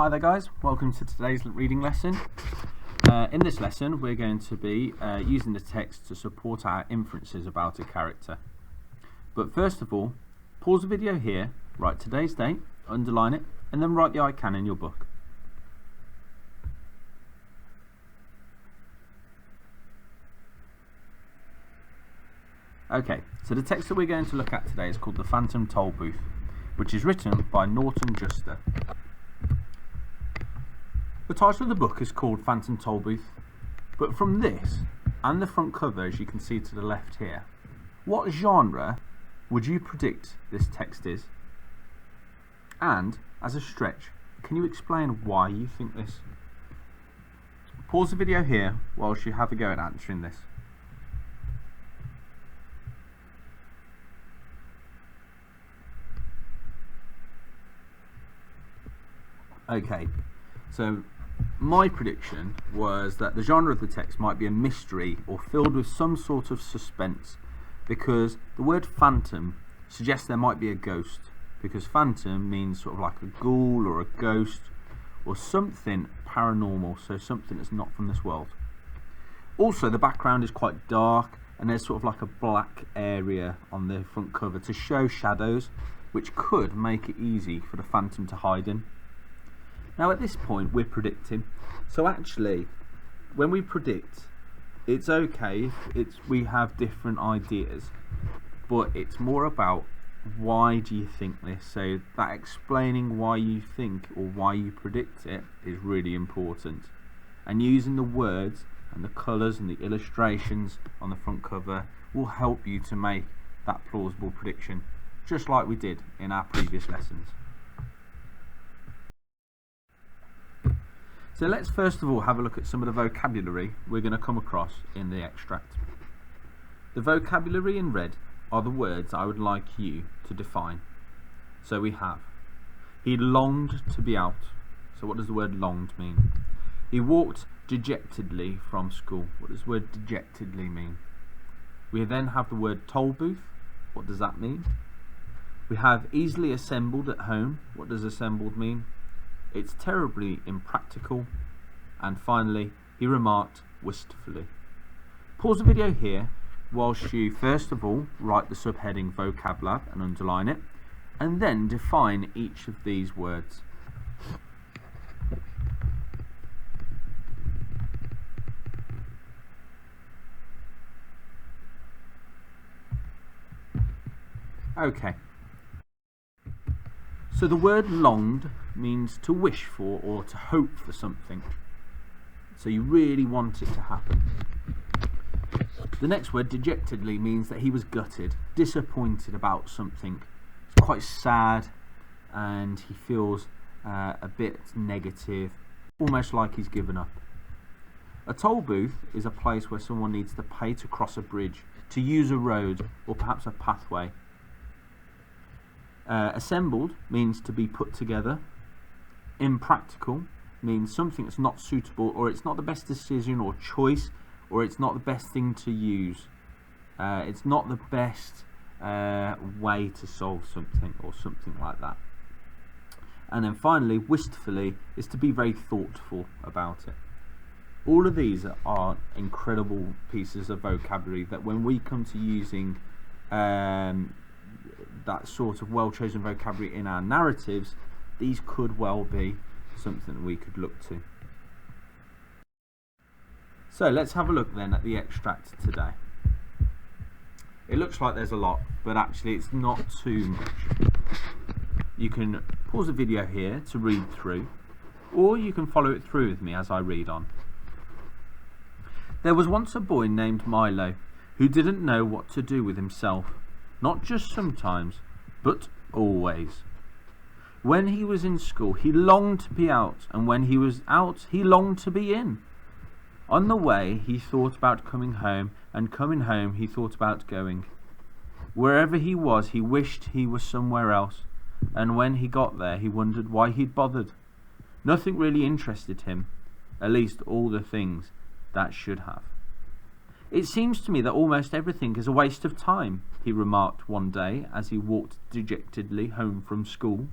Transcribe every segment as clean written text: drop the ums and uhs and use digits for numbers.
Hi there guys, welcome to today's reading lesson. In this lesson we're going to be using the text to support our inferences about a character. But first of all, pause the video here, write today's date, underline it, and then write the I can in your book. Okay, so the text that we're going to look at today is called the Phantom Tollbooth, which is written by Norton Juster. The title of the book is called Phantom Tollbooth, but from this and the front cover, as you can see to the left here, what genre would you predict this text is? And, as a stretch, can you explain why you think this? Pause the video here whilst you have a go at answering this. Okay, so my prediction was that the genre of the text might be a mystery or filled with some sort of suspense, because the word phantom suggests there might be a ghost, because phantom means sort of like a ghoul or a ghost or something paranormal, so something that's not from this world. Also, the background is quite dark and there's sort of like a black area on the front cover to show shadows, which could make it easy for the phantom to hide in. Now at this point we're predicting, so actually when we predict, it's okay if we have different ideas, but it's more about why do you think this, so that explaining why you think or why you predict it is really important, and using the words and the colours and the illustrations on the front cover will help you to make that plausible prediction, just like we did in our previous lessons. So let's first of all have a look at some of the vocabulary we're going to come across in the extract. The vocabulary in red are the words I would like you to define. So we have, he longed to be out. So what does the word longed mean? He walked dejectedly from school. What does the word dejectedly mean? We then have the word toll booth. What does that mean? We have easily assembled at home. What does assembled mean? It's terribly impractical. And finally, he remarked wistfully. Pause the video here whilst you first of all write the subheading vocab lab and underline it, and then define each of these words. Okay. So the word longed means to wish for or to hope for something. So you really want it to happen. The next word, dejectedly, means that he was gutted, disappointed about something. It's quite sad and he feels a bit negative, almost like he's given up. A toll booth is a place where someone needs to pay to cross a bridge, to use a road or perhaps a pathway. Assembled means to be put together. Impractical means something that's not suitable, or it's not the best decision or choice, or it's not the best thing to use. It's not the best way to solve something, or something like that. And then finally, wistfully is to be very thoughtful about it. All of these are incredible pieces of vocabulary that when we come to using that sort of well-chosen vocabulary in our narratives, these could well be something we could look to. So let's have a look then at the extract today. It looks like there's a lot, but actually it's not too much. You can pause the video here to read through, or you can follow it through with me as I read on. There was once a boy named Milo who didn't know what to do with himself, not just sometimes, but always. When he was in school, he longed to be out, and when he was out, he longed to be in. On the way, he thought about coming home, and coming home, he thought about going. Wherever he was, he wished he was somewhere else, and when he got there, he wondered why he'd bothered. Nothing really interested him, at least all the things that should have. It seems to me that almost everything is a waste of time, he remarked one day as he walked dejectedly home from school.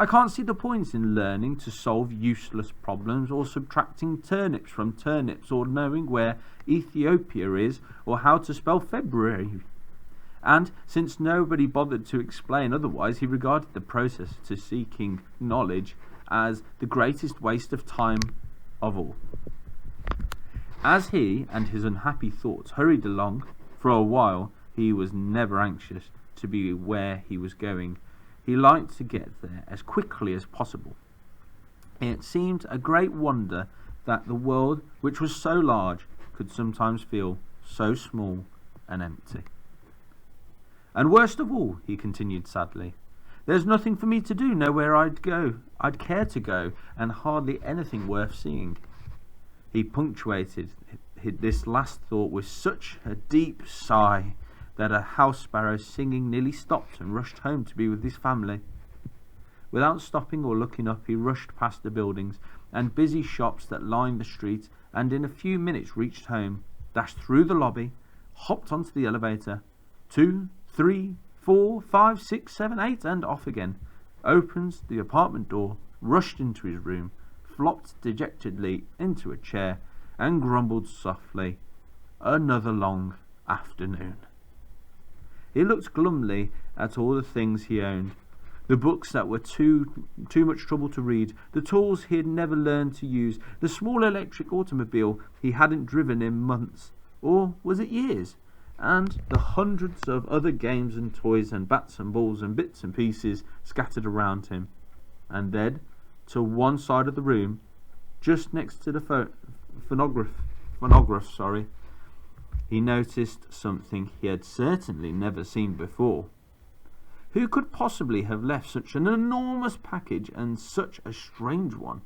I can't see the point in learning to solve useless problems, or subtracting turnips from turnips, or knowing where Ethiopia is, or how to spell February. And since nobody bothered to explain otherwise, he regarded the process to seeking knowledge as the greatest waste of time of all. As he and his unhappy thoughts hurried along, for a while he was never anxious to be where he was going. He liked to get there as quickly as possible. It seemed a great wonder that the world, which was so large, could sometimes feel so small and empty. And worst of all, he continued sadly, there's nothing for me to do, nowhere I'd care to go, and hardly anything worth seeing. He punctuated this last thought with such a deep sigh that a house sparrow singing nearly stopped and rushed home to be with his family. Without stopping or looking up, he rushed past the buildings and busy shops that lined the street, and in a few minutes reached home, dashed through the lobby, hopped onto the elevator, 2, 3, 4, 5, 6, 7, 8, and off again, opened the apartment door, rushed into his room, flopped dejectedly into a chair, and grumbled softly, another long afternoon. He looked glumly at all the things he owned, the books that were too much trouble to read, the tools he had never learned to use, the small electric automobile he hadn't driven in months, or was it years, and the hundreds of other games and toys and bats and balls and bits and pieces scattered around him. And then, to one side of the room, just next to the phonograph, he noticed something he had certainly never seen before. Who could possibly have left such an enormous package, and such a strange one?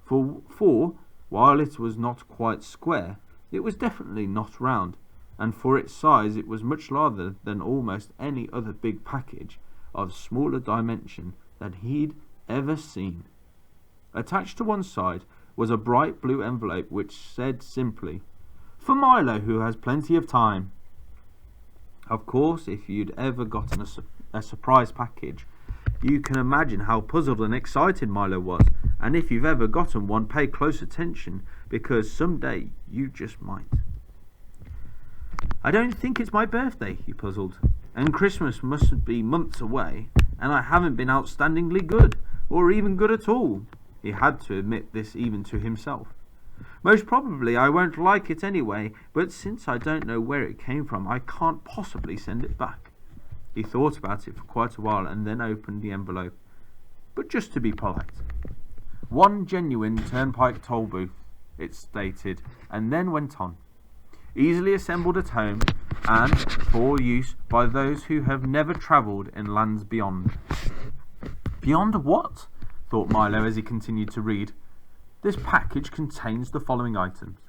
For while it was not quite square, it was definitely not round, and for its size it was much larger than almost any other big package of smaller dimension that he'd ever seen. Attached to one side was a bright blue envelope which said simply, "For Milo, who has plenty of time." Of course, if you'd ever gotten a surprise package, you can imagine how puzzled and excited Milo was, and if you've ever gotten one, pay close attention, because someday you just might. I don't think it's my birthday, he puzzled, and Christmas must be months away, and I haven't been outstandingly good, or even good at all. He had to admit this even to himself. Most probably I won't like it anyway, but since I don't know where it came from, I can't possibly send it back. He thought about it for quite a while and then opened the envelope, but just to be polite. "One genuine Turnpike Tollbooth," it stated, and then went on. "Easily assembled at home, and for use by those who have never travelled in lands beyond." Beyond what? Thought Milo as he continued to read. This package contains the following items.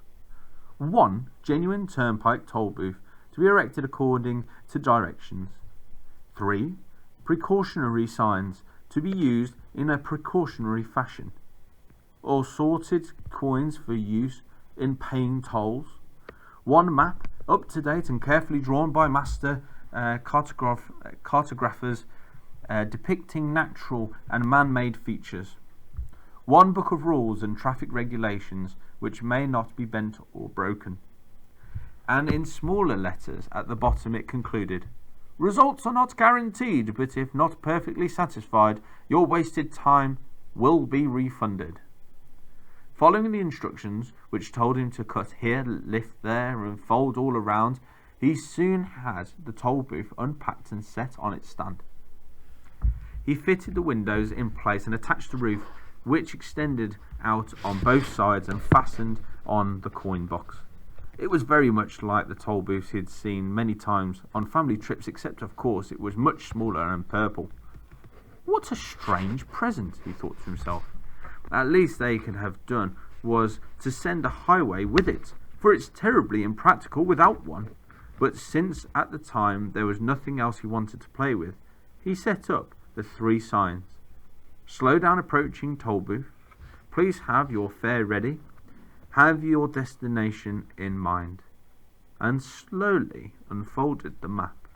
1 genuine Turnpike Tollbooth to be erected according to directions. 3 precautionary signs to be used in a precautionary fashion. All sorted coins for use in paying tolls. 1 map, up to date and carefully drawn by master cartographers, depicting natural and man-made features. 1 book of rules and traffic regulations which may not be bent or broken. And in smaller letters at the bottom it concluded, "Results are not guaranteed, but if not perfectly satisfied, your wasted time will be refunded." Following the instructions, which told him to cut here, lift there, and fold all around, he soon had the toll booth unpacked and set on its stand. He fitted the windows in place and attached the roof, which extended out on both sides and fastened on the coin box. It was very much like the toll booths he'd seen many times on family trips, except of course it was much smaller and purple. What a strange present, he thought to himself. At least they could have done was to send a highway with it, for it's terribly impractical without one. But since at the time there was nothing else he wanted to play with, he set up the 3 signs. Slow down approaching toll booth. Please have your fare ready. Have your destination in mind. And slowly unfolded the map.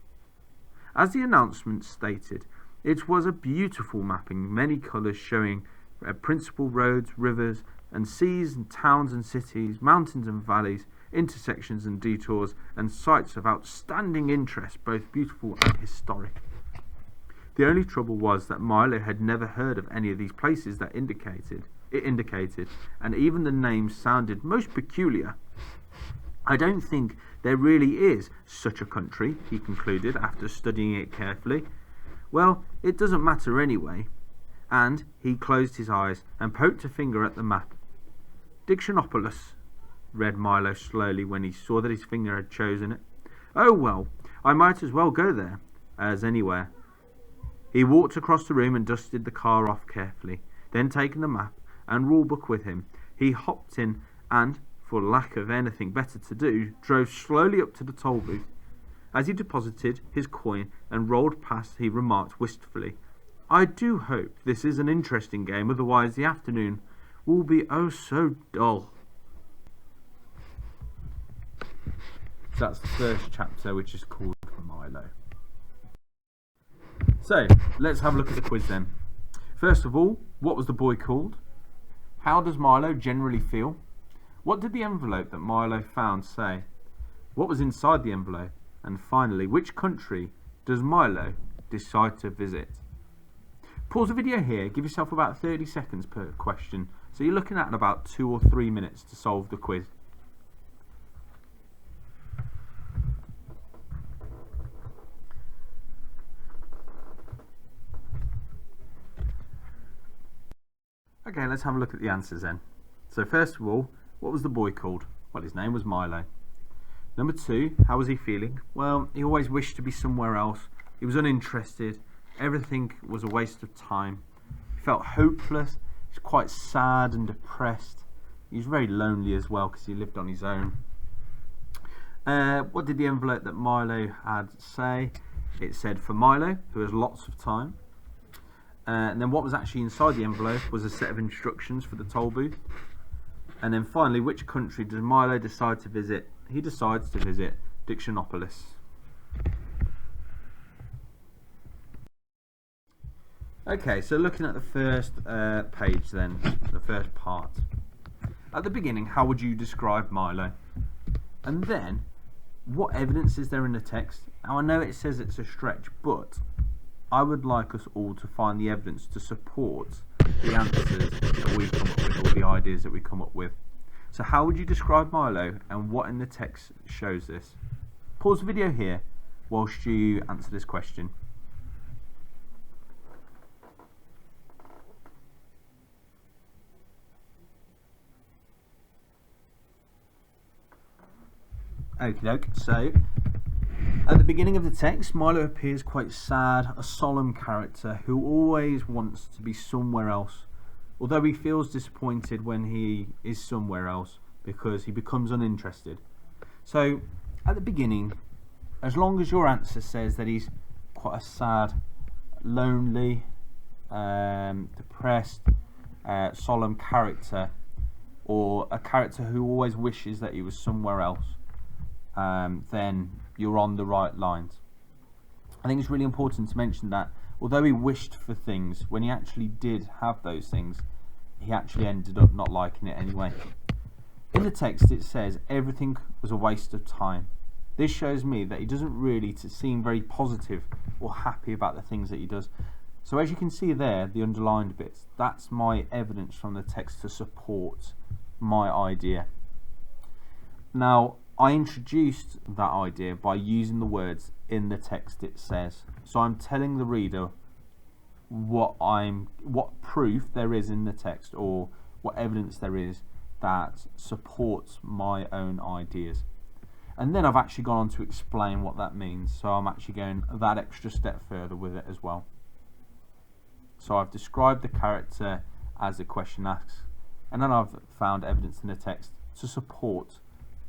As the announcement stated, It was a beautiful mapping, many colours showing principal roads, rivers and seas and towns and cities, mountains and valleys, intersections and detours, and sites of outstanding interest, both beautiful and historic. The only trouble was that Milo had never heard of any of these places that it indicated, and even the names sounded most peculiar. I don't think there really is such a country, he concluded after studying it carefully. Well, it doesn't matter anyway. And he closed his eyes and poked a finger at the map. Dictionopolis, read Milo slowly when he saw that his finger had chosen it. Oh well, I might as well go there as anywhere. He walked across the room and dusted the car off carefully. Then, taking the map and rulebook with him, he hopped in and, for lack of anything better to do, drove slowly up to the toll booth. As he deposited his coin and rolled past, he remarked wistfully, I do hope this is an interesting game, otherwise the afternoon will be oh so dull. That's the first chapter, which is called Milo. So, let's have a look at the quiz then. First of all, what was the boy called? How does Milo generally feel? What did the envelope that Milo found say? What was inside the envelope? And finally, which country does Milo decide to visit? Pause the video here, give yourself about 30 seconds per question. So you're looking at about 2 or 3 minutes to solve the quiz. Okay, let's have a look at the answers then. So first of all, what was the boy called? Well, his name was Milo. Number 2, how was he feeling? Well, he always wished to be somewhere else. He was uninterested. Everything was a waste of time. He felt hopeless. He was quite sad and depressed. He was very lonely as well because he lived on his own. What did the envelope that Milo had say? It said, for Milo, who has lots of time. And then what was actually inside the envelope was a set of instructions for the toll booth. And then finally, which country does Milo decide to visit? He decides to visit Dictionopolis. Okay, so looking at the first page then, the first part. At the beginning, how would you describe Milo? And then, what evidence is there in the text? Now I know it says it's a stretch, but I would like us all to find the evidence to support the answers that we come up with, or the ideas that we come up with. So how would you describe Milo, and what in the text shows this? Pause the video here whilst you answer this question. Okie doke, so at the beginning of the text, Milo appears quite sad, a solemn character who always wants to be somewhere else, although he feels disappointed when he is somewhere else because he becomes uninterested. So at the beginning, as long as your answer says that he's quite a sad, lonely, depressed, solemn character, or a character who always wishes that he was somewhere else, then you're on the right lines. I think it's really important to mention that although he wished for things, when he actually did have those things, he actually ended up not liking it anyway. In the text it says everything was a waste of time. This shows me that he doesn't really seem very positive or happy about the things that he does. So as you can see there, the underlined bits, that's my evidence from the text to support my idea. Now, I introduced that idea by using the words in the text it says. So I'm telling the reader what proof there is in the text, or what evidence there is that supports my own ideas. And then I've actually gone on to explain what that means. So I'm actually going that extra step further with it as well. So I've described the character as the question asks, and then I've found evidence in the text to support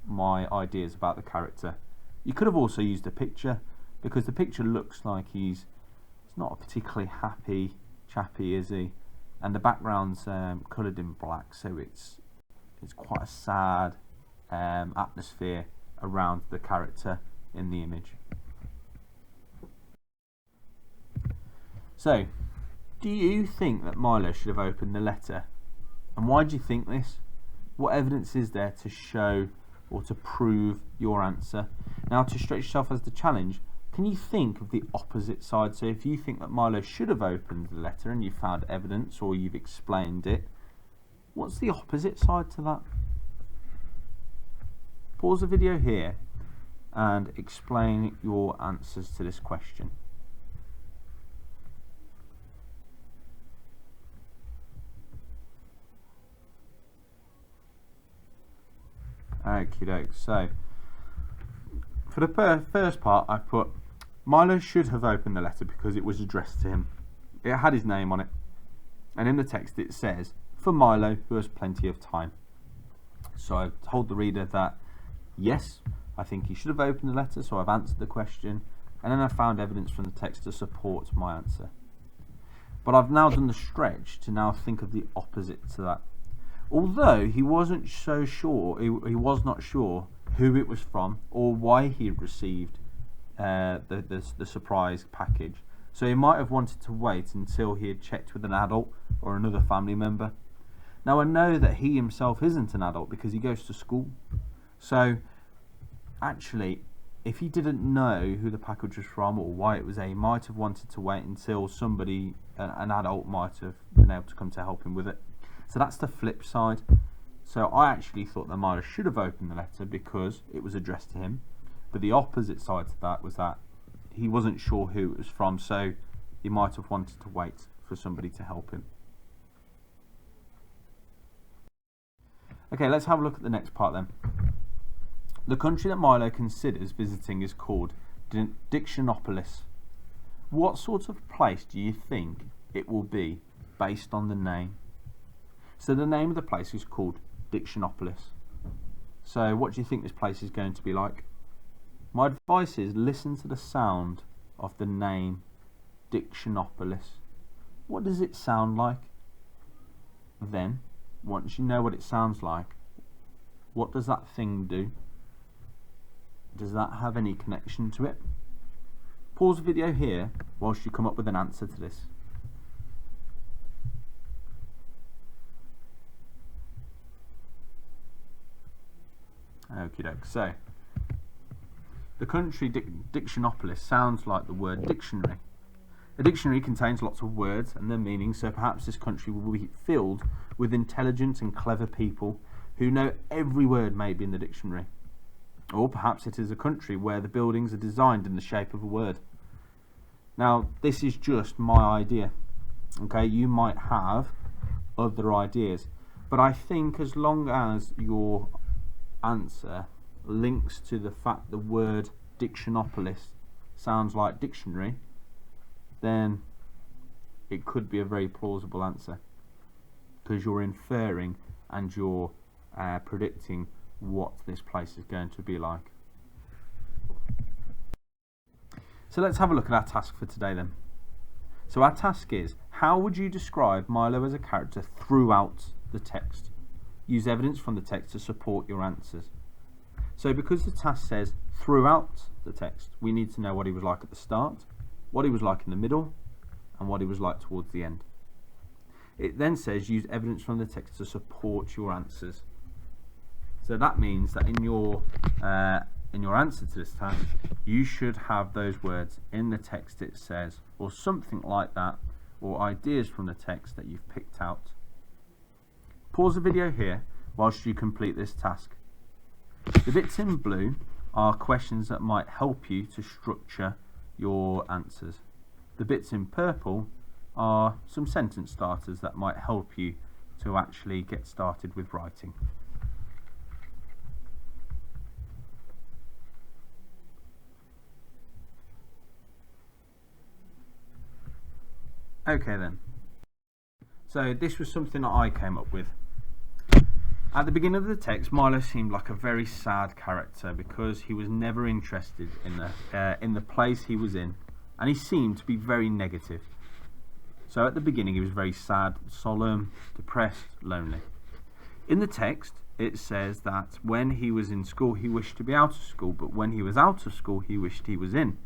my ideas about the character. You could have also used a picture, because the picture looks like he's not a particularly happy chappy, is he? And the background's coloured in black, so it's quite a sad atmosphere around the character in the image. So, do you think that Milo should have opened the letter? And why do you think this? What evidence is there to show or to prove your answer? Now, to stretch yourself as the challenge, can you think of the opposite side? So if you think that Milo should have opened the letter and you found evidence or you've explained it, what's the opposite side to that? Pause the video here and explain your answers to this question. Okie doke. So for the first part, I've put Milo should have opened the letter because it was addressed to him. It had his name on it, and in the text it says, "For Milo, who has plenty of time." So I've told the reader that yes, I think he should have opened the letter, so I've answered the question, and then I found evidence from the text to support my answer. But I've now done the stretch to now think of the opposite to that. Although he wasn't so sure, he was not sure who it was from or why he had received the surprise package. So he might have wanted to wait until he had checked with an adult or another family member. Now I know that he himself isn't an adult because he goes to school. So actually, if he didn't know who the package was from or why it was he might have wanted to wait until somebody, an adult, might have been able to come to help him with it. So that's the flip side. So I actually thought that Milo should have opened the letter because it was addressed to him. But the opposite side to that was that he wasn't sure who it was from, so he might have wanted to wait for somebody to help him. Okay, let's have a look at the next part then. The country that Milo considers visiting is called Dictionopolis. What sort of place do you think it will be based on the name? So the name of the place is called Dictionopolis. So what do you think this place is going to be like? My advice is listen to the sound of the name Dictionopolis. What does it sound like? Then, once you know what it sounds like, what does that thing do? Does that have any connection to it? Pause the video here whilst you come up with an answer to this. Okie doke. So, the country Dictionopolis sounds like the word dictionary. A dictionary contains lots of words and their meanings, so perhaps this country will be filled with intelligent and clever people who know every word maybe in the dictionary. Or perhaps it is a country where the buildings are designed in the shape of a word. Now, this is just my idea. Okay, you might have other ideas, but I think as long as your answer links to the fact the word Dictionopolis sounds like dictionary, then it could be a very plausible answer because you're inferring and you're predicting what this place is going to be like. So let's have a look at our task for today then. So our task is, how would you describe Milo as a character throughout the text? Use evidence from the text to support your answers. So because the task says throughout the text, we need to know what he was like at the start, what he was like in the middle, and what he was like towards the end. It then says use evidence from the text to support your answers. So that means that in your answer to this task, you should have those words in the text it says, or something like that, or ideas from the text that you've picked out. Pause the video here whilst you complete this task. The bits in blue are questions that might help you to structure your answers. The bits in purple are some sentence starters that might help you to actually get started with writing. Okay then, so this was something that I came up with. At the beginning of the text, Milo seemed like a very sad character because he was never interested in the place he was in, and he seemed to be very negative. So at the beginning he was very sad, solemn, depressed, lonely. In the text it says that when he was in school he wished to be out of school, but when he was out of school he wished he was in.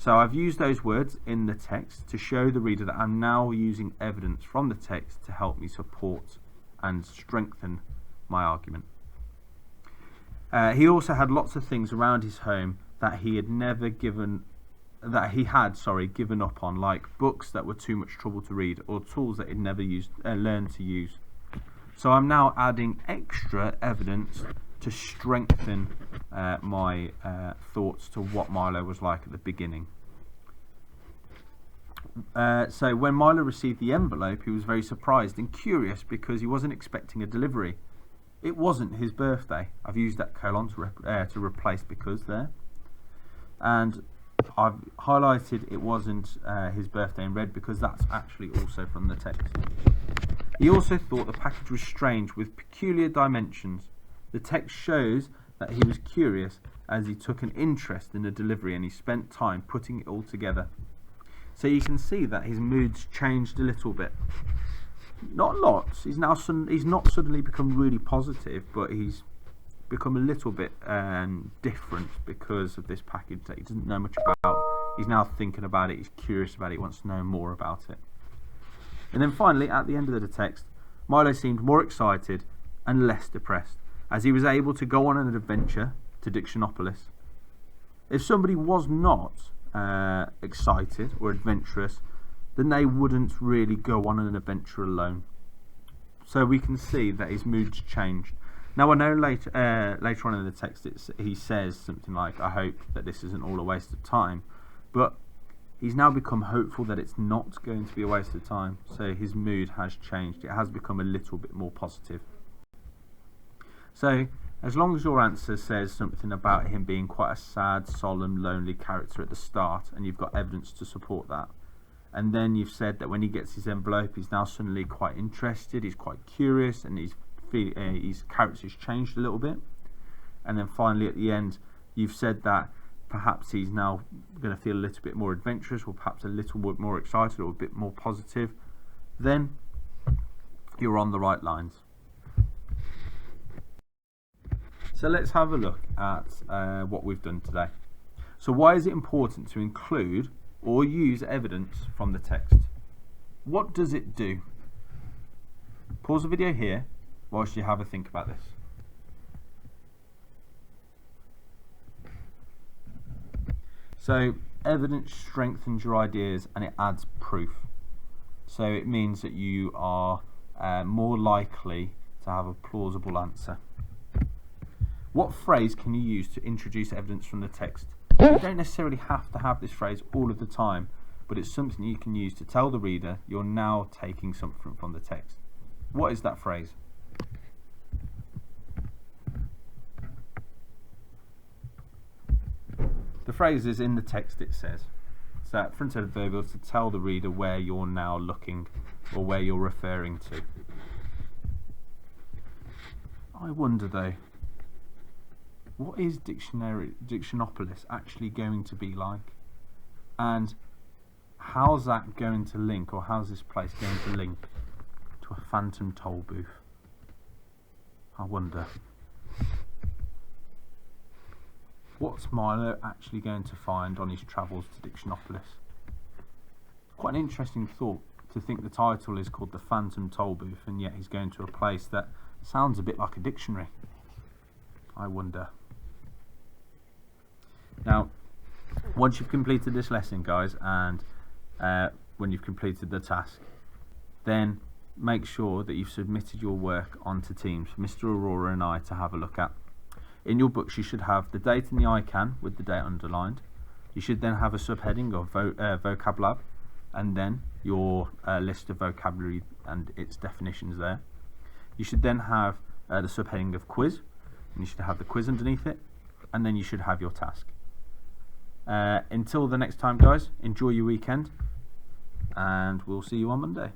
So I've used those words in the text to show the reader that I'm now using evidence from the text to help me support and strengthen my argument. He also had lots of things around his home that he had given up on, like books that were too much trouble to read or tools that he'd never learned to use. So I'm now adding extra evidence to strengthen my thoughts to what Milo was like at the beginning. So when Milo received the envelope, he was very surprised and curious because he wasn't expecting a delivery. It wasn't his birthday. I've used that colon to replace because there. And I've highlighted it wasn't his birthday in red because that's actually also from the text. He also thought the package was strange with peculiar dimensions. The text shows that he was curious as he took an interest in the delivery and he spent time putting it all together. So you can see that his mood's changed a little bit. Not lots. He's not suddenly become really positive, but he's become a little bit different because of this package that he doesn't know much about. He's now thinking about it. He's curious about it. He wants to know more about it. And then finally, at the end of the text, Milo seemed more excited and less depressed as he was able to go on an adventure to Dictionopolis. If somebody was not excited or adventurous, then they wouldn't really go on an adventure alone. So we can see that his mood's changed. Now I know later on in the text he says something like, I hope that this isn't all a waste of time, but he's now become hopeful that it's not going to be a waste of time. So his mood has changed. It has become a little bit more positive. So as long as your answer says something about him being quite a sad, solemn, lonely character at the start, and you've got evidence to support that, and then you've said that when he gets his envelope he's now suddenly quite interested, he's quite curious, and his character's changed a little bit, and then finally at the end you've said that perhaps he's now going to feel a little bit more adventurous, or perhaps a little bit more excited, or a bit more positive, then you're on the right lines. So let's have a look at what we've done today. So why is it important to include or use evidence from the text? What does it do? Pause the video here whilst you have a think about this. So evidence strengthens your ideas and it adds proof. So it means that you are more likely to have a plausible answer. What phrase can you use to introduce evidence from the text? You don't necessarily have to have this phrase all of the time, but it's something you can use to tell the reader you're now taking something from the text. What is that phrase? The phrase is in the text, it says. So that front-headed verb is to tell the reader where you're now looking or where you're referring to. I wonder though, what is Dictionopolis actually going to be like? And how's that going to link, or how's this place going to link to a Phantom Tollbooth? I wonder. What's Milo actually going to find on his travels to Dictionopolis? Quite an interesting thought to think the title is called the Phantom Tollbooth, and yet he's going to a place that sounds a bit like a dictionary. I wonder. Now, once you've completed this lesson, guys, and when you've completed the task, then make sure that you've submitted your work onto Teams for Mr. Aurora and I to have a look at. In your books you should have the date in the ICANN with the date underlined. You should then have a subheading of Vocab Lab, and then your list of vocabulary and its definitions there. You should then have the subheading of quiz, and you should have the quiz underneath it, and then you should have your task. Until the next time, guys, enjoy your weekend, and we'll see you on Monday.